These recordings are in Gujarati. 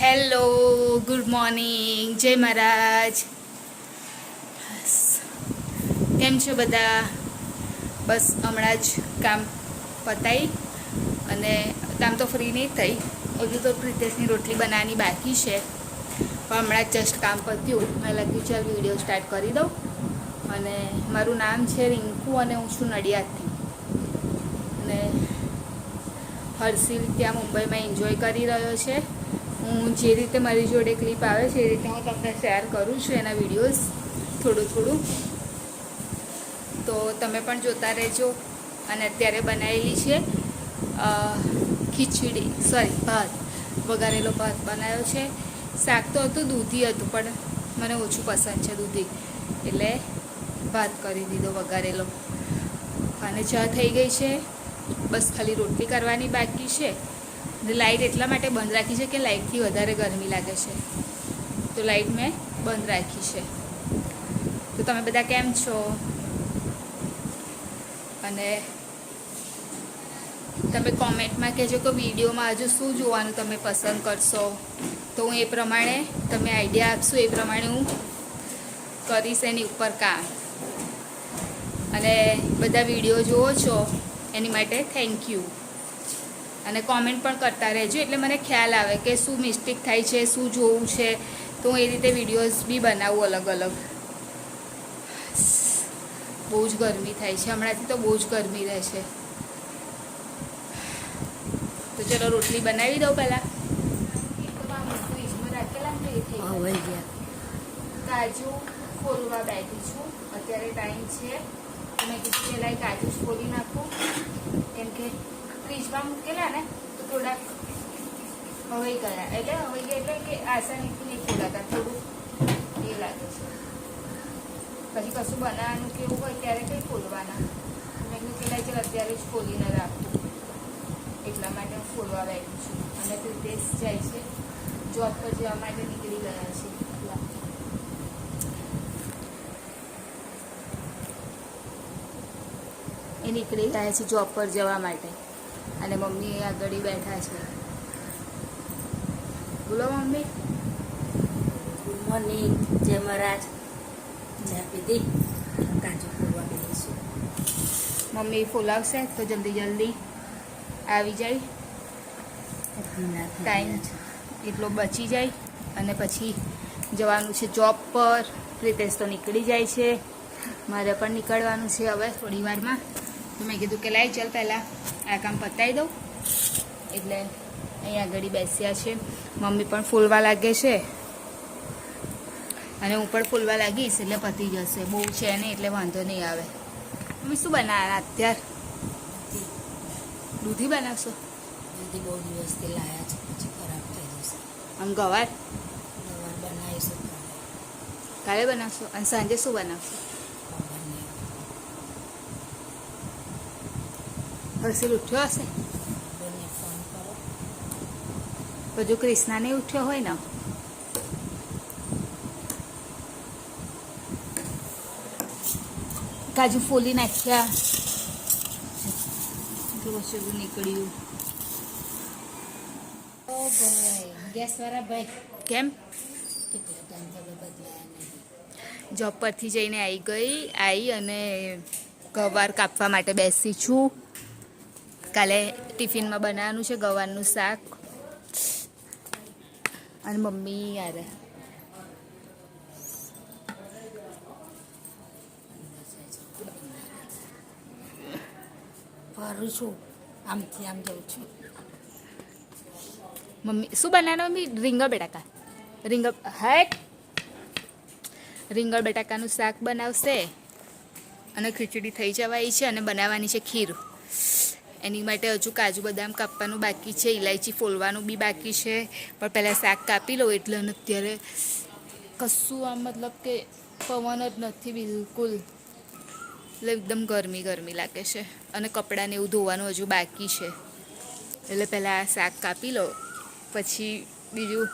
હેલો, ગુડ મોર્નિંગ, જય મહારાજ. કેમ છો બધા? બસ હમણાં જ કામ પતાવી અને કામ તો ફ્રી નહીં થઈ, હજુ તો પ્રિતેશની રોટલી બનાવવાની બાકી છે, પણ હમણાં જ જસ્ટ કામ પત્યું. મેં લાગ્યું ચાલ વિડીયો સ્ટાર્ટ કરી દઉં. અને મારું નામ છે રિંકુ અને હું છું નડિયાદથી. અને હર્ષિલ ત્યાં મુંબઈમાં એન્જોય કરી રહ્યો છે. હું જે રીતે મારી જોડે ક્લિપ આવે છે એ રીતે હું તમને શેર કરું છું એના વિડીયોઝ થોડું. તો તમે પણ જોતા રહેજો. અને અત્યારે બનાવેલી છે ભાત, વઘારેલો ભાત બનાવ્યો છે. શાક તો હતું, દૂધી હતું, પણ મને ઓછું પસંદ છે દૂધી, એટલે ભાત કરી દીધો વઘારેલો. અને ચા થઈ ગઈ છે, બસ ખાલી રોટલી કરવાની બાકી છે. લાઇટ એટલા માટે બંધ રાખી છે કે લાઇટથી વધારે ગરમી લાગે છે, તો લાઇટ મેં બંધ રાખી છે. તો તમે બધા કેમ છો? અને તમે કોમેન્ટમાં કહેજો કે વિડીયોમાં હજુ શું જોવાનું તમે પસંદ કરશો, તો હું એ પ્રમાણે તમે આઈડિયા આપશો, એ પ્રમાણે હું કરીશ એની ઉપર કામ. અને બધા વિડીયો જુઓ છો એની માટે થેન્ક યુ. અને કોમેન્ટ પણ કરતા રહેજો, એટલે મને ખ્યાલ આવે કે શું મિસ્ટેક થાય છે, શું જોવું છે, તો હું એ રીતે વિડીયોઝ બી બનાવું અલગ અલગ. બહુ જ ગરમી થાય છે હમણાંથી, તો બહુ જ ગરમી રહે છે. તો ચલો રોટલી બનાવી દઉં પહેલાં. કાજુ ફોલવા બેઠી છું, અત્યારે ટાઈમ છે. મેં કીધું પહેલાં કાજુ ફોલી નાખું, કેમ કે ફ્રીજમાં મૂકેલા ને તો થોડાક હવાઈ ગયા, એટલે કે આસાનીથી નહીં ખોલાતા, થોડું એ લાગે છે. પછી કશું બનાવવાનું કેવું હોય ત્યારે કંઈ ખોલવાના, મેં કીધું પહેલાં ચાલ અત્યારે જ ખોલીને રાખું, એટલા માટે હું ખોલવા બેઠું છું. અને પ્રિતેશ જાય છે જોબ પર જવા માટે, નીકળી ગયા છે. એ નીકળી ગયા છે જોબ પર જવા માટે, અને મમ્મી આગળ બેઠા છે. બોલો મમ્મી. ગુડ મોર્નિંગ, જય મહારાજ. ચા પીધી, કાજુ ફોલવા બેઠીશું. મમ્મી ફોલાવશે તો જલ્દી આવી જાય, ટાઈમ એટલો બચી જાય. અને પછી જવાનું છે જોબ પર. પ્રિતેશ તો નીકળી જાય છે, મારે પણ નીકળવાનું છે હવે થોડી વારમાં. તો મેં કીધું કે લાઈ ચાલ પહેલાં આ કામ પતાવી દઉં, એટલે અહીંયા આગળ બેસ્યા છે. મમ્મી પણ ફૂલવા લાગે છે અને હું પણ ફૂલવા લાગીશ, એટલે પતી જશે. બહુ છે નહીં એટલે વાંધો નહીં આવે. મમ્મી શું બનાવવાના અત્યારે? દૂધી બનાવશો? દૂધી બહુ દિવસથી લાયા છે, પછી ખરાબ થઈ જશે. આમ ગવાર બનાવીશું, કાલે બનાવશો? અને સાંજે શું બનાવશો? ખબર નહીં. હર્ષિલ ઉઠ્યો હશે? બંને ફોન કરો. હજુ ક્રિષ્ના નહીં ઉઠ્યો હોય ને? કાજુ ફોલી નાખ્યા, રસોડું નીકળ્યું. ઓ ભાઈ, ગેસવાળા ભાઈ કેમ? કેટલા ટાઈમ થયો બદલાયા નહીં. જોબ પરથી જઈને આવી અને ગવાર કાપવા માટે બેસી છું. કાલે ટિફિનમાં બનાવવાનું છે ગવારનું શાક અને મમ્મી યાર ફરું છું આમથી આમ જઉં છું. મમ્મી શું બનાવવાનું મમ્મી? રીંગણ બટાકા રીંગણ બટાકાનું શાક બનાવશે અને ખીચડી થઈ જવાય છે અને બનાવવાની છે ખીર. એની માટે હજુ કાજુ બદામ કાપવાનું બાકી છે, ઇલાયચી ફોલવાનું બી બાકી છે, પણ પહેલાં શાક કાપી લઉં એટલે અત્યારે કશું આમ મતલબ કે પવન જ નથી બિલકુલ, એટલે એકદમ ગરમી લાગે છે અને કપડાને એવું ધોવાનું હજુ બાકી છે. એટલે પહેલાં આ શાક કાપી લો, પછી બીજું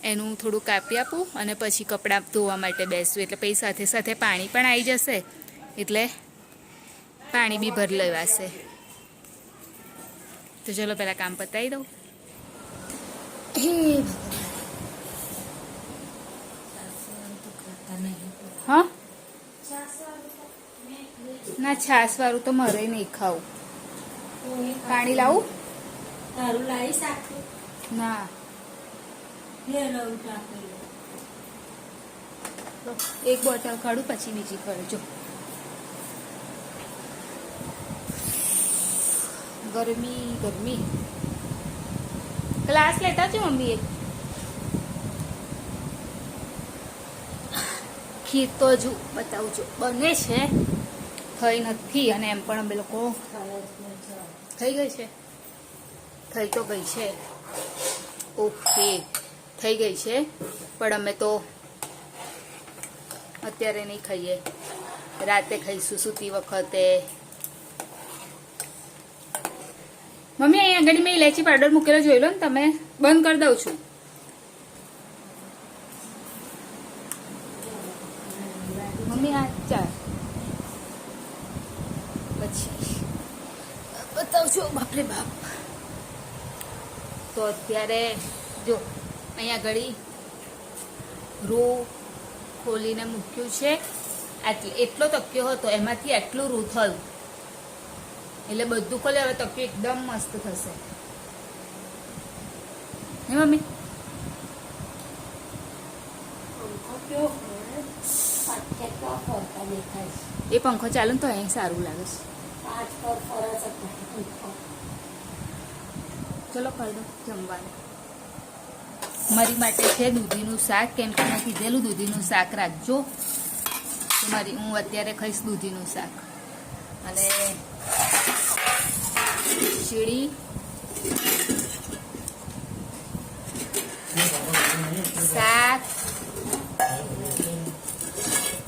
એનું થોડું કાપી આપું અને પછી કપડાં ધોવા માટે બેસું, એટલે પછી સાથે સાથે પાણી પણ આવી જશે, એટલે પાણી બી ભરી લેવાશે. તો ચલો પહેલાં કામ પતાવી દઉં. હા ના, છાશવાળું તો મારે નહીં ખાવું. પાણી લાવું? તારું લાવી શાક ના, એક બોટલ કાઢું પછી બીજી કરજો. ગરમી ગ્લાસ લેતા છો મમ્મી? એક ખીર તો હજુ બતાવું છું બને છે, થઈ નથી, અને એમ પણ અમે લોકો થઈ ગઈ છે, થઈ તો ગઈ છે, ઓકે થઈ ગઈ છે, પણ અમે તો અત્યારે નહીં ખાઈએ, રાતે ખાઈશું સૂતી વખતે. મમ્મી અહીં આગળ મેં ઇલાયચી પાવડર મૂકેલો જોઈ લો ને તમે. બંધ કરી દઉં છું. મમ્મી આ ચાલ પછી બતાવજો. બાપરે બાપ. તો અત્યારે જો અહીંયા ઘડી રૂ ખોલીને મૂક્યું છે, એટલો તક્યો હતો એમાંથી આટલું રૂ થયું, એટલે બધું ખોલે. હવે તક્યો એકદમ મસ્ત થશે હે મમ્મી? એ પંખો ચાલુ ને તો અહીં સારું લાગે છે. ચલો કરી દો જમવાનું. મારી માટે છે દૂધીનું શાક, કેમ કે મેં કીધેલું દૂધીનું શાક રાખજો, તો હું અત્યારે ખાઈશ દૂધીનું શાક. અને ખીચડી, શાક,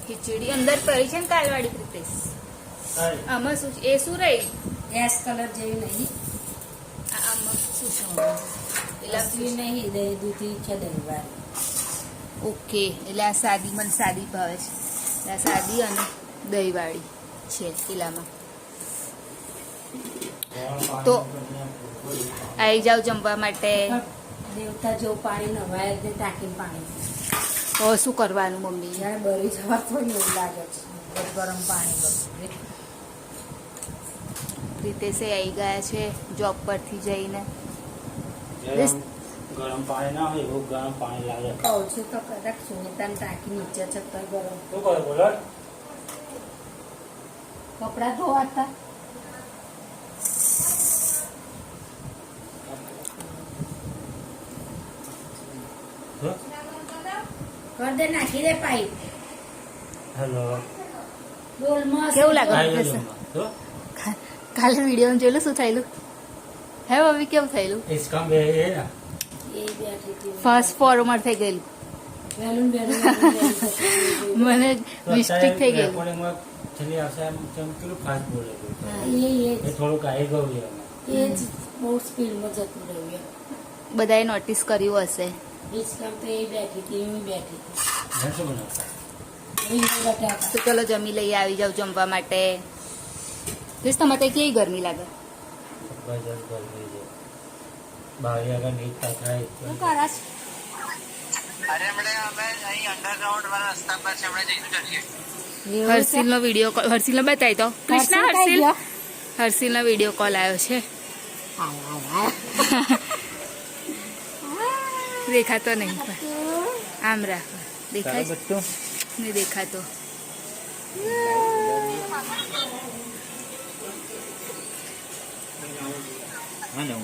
ખીચડી અંદર કરી છે ને કાલવાળી પ્રિતેશ. આમાં શું એ શું રહી ગેસ કલર જેવી નહીં, આમાં શું છે લસવી નહીં, દૂધી છે દહીંવાળી. ઓકે, એટલે આ સાદી મને સાદી ભાવે છે, આ સાદી અને દહીંવાળી છે કિલ્લામાં. તો આવી જાઓ જમવા માટે. દેવતા જેવું પાણી નવાય જ ટાંકીને પાણી. તો શું કરવાનું મમ્મી? જ્યારે બળી જવા તો એવું લાગે છે, ગરમ પાણી બધું. રીતેશે આવી ગયા છે જોબ પરથી જઈને. ગરમ પાણી ના હોય એવું ગરમ પાણી લાગે. કહું છું તો કદાચ સુનિતાને ટાંકી નીચે છે તો ગરમ. શું કરે બોલો? કપડાં ધોવાતા કર દે, નાખી દે પાઇપ. હેલો, ડોલમાં કેવું લાગે? કાલે વિડીયો જોયેલું શું થયેલું હે મમ્મી? કેવું થયેલું? ઇસકા બે એ ના એ બેઠી હતી ફાસ્ટ ફોરવર્ડ થઈ ગયેલું. બેલુન મને મિસ્ટેક થઈ ગઈ. રેકોર્ડિંગમાં છેલ્લી આવશે એમ કેટલું ફાસ્ટ બોલે છે. એ એ થોડુંક આવી ગયું છે એ જ બહુ સ્પીડમાં જતું રહ્યું. બધાએ નોટિસ કર્યું હશે. ડિસ્કાઉન્ટ તો એ બેઠી હતી, હું બેઠી હતી. મેં શું બનાવતા? રીંગણ બટાકા. તો ચલો જમી લઈ આવી જાવ જમવા માટે. પ્લીઝ તમારે કેવી ગરમી લાગે? જબરજસ્ત ગરમી છે. બહાર આગળ નહીં થાય. શું કરાશ? અરે હમણાં અમે અહીં અંડરગ્રાઉન્ડ વાળા રસ્તા પર છે, હમણાં જઈને કરીએ. હર્ષિલનો વિડીયો કોલ, હર્ષિલનો બતાવી તો કૃષ્ણા. હર્ષિલનો વિડીયો કોલ આવ્યો છે દેખાતો નહીં પણ આમ રાખો દેખાય છે? બચ્ચું નહીં દેખાતો. હા ને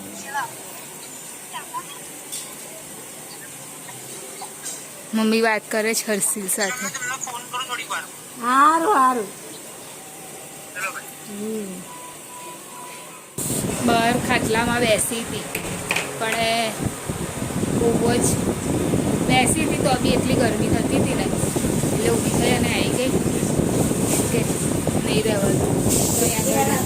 મમ્મી વાત કરે છે હર્ષિલ સાથે. તમને ફોન કરું થોડીક વાર. સારું સારું. ચલો ભાઈ. બહાર ખાટલામાં બેસી હતી પણ બહુ જ બેસી હતી તો બી એટલી ગરમી થતી હતી ને એટલે ઊભી થઈ અને આવી ગઈ કે નહીં રહેવાતું તો અહીંયા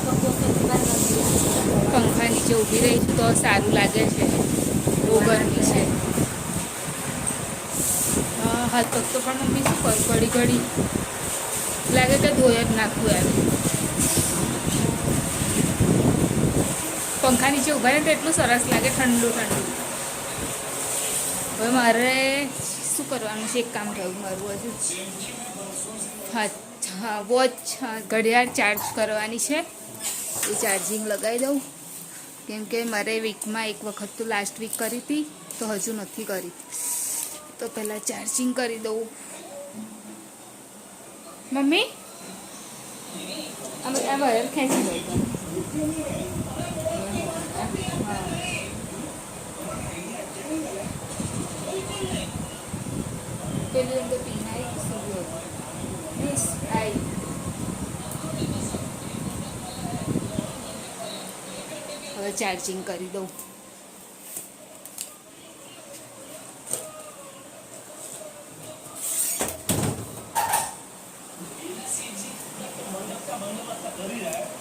પંખા નીચે ઊભી રહી છું તો સારું લાગે છે. બહુ ગરમી છે. હાથ પગ તો પણ મમ્મી શું કરું ઘડી ઘડી લાગે કે ધોઈ જ નાખવું એમ. પંખા નીચે ઊભા રહે તો એટલું સરસ લાગે ઠંડુ ઠંડુ. હવે મારે શું કરવાનું છે? એક કામ થયું મારું હજુ હા વોચ ઘડિયાળ ચાર્જ કરવાની છે. એ ચાર્જિંગ લગાવી દઉં કેમ કે મારે વીકમાં એક વખત તો લાસ્ટ વીક કરી હતી તો હજુ નથી કરી તો પહેલાં ચાર્જિંગ કરી દઉં. મમ્મી આ વાયર ખેંચી દઉં. પેલું એમ તો પીનાઈ આઈ હવે ચાર્જિંગ કરી દઉં.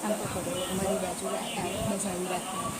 આમ તો મારી બાજુ બસ આવી રાખવાનું.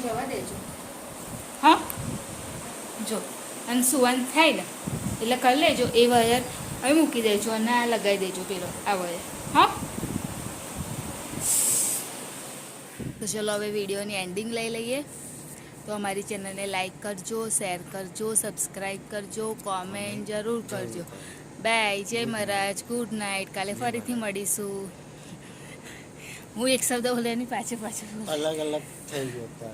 રહેવા દેજો. હા જો અને સુવાનું થાય ને એટલે કરી લેજો. એ વાયર હવે મૂકી દેજો અને આ લગાવી દેજો પેલો આ વાયર. હા તો ચલો હવે વિડીયોની એન્ડિંગ લઈ લઈએ. તો અમારી ચેનલને લાઈક કરજો, શેર કરજો, સબસ્ક્રાઈબ કરજો, કોમેન્ટ જરૂર કરજો. બાય. જય મહારાજ. Good night. કાલે ફરીથી મળીશું. હું એક શબ્દ બોલ્યાની પાછળ અલગ અલગ થઈ ગયો.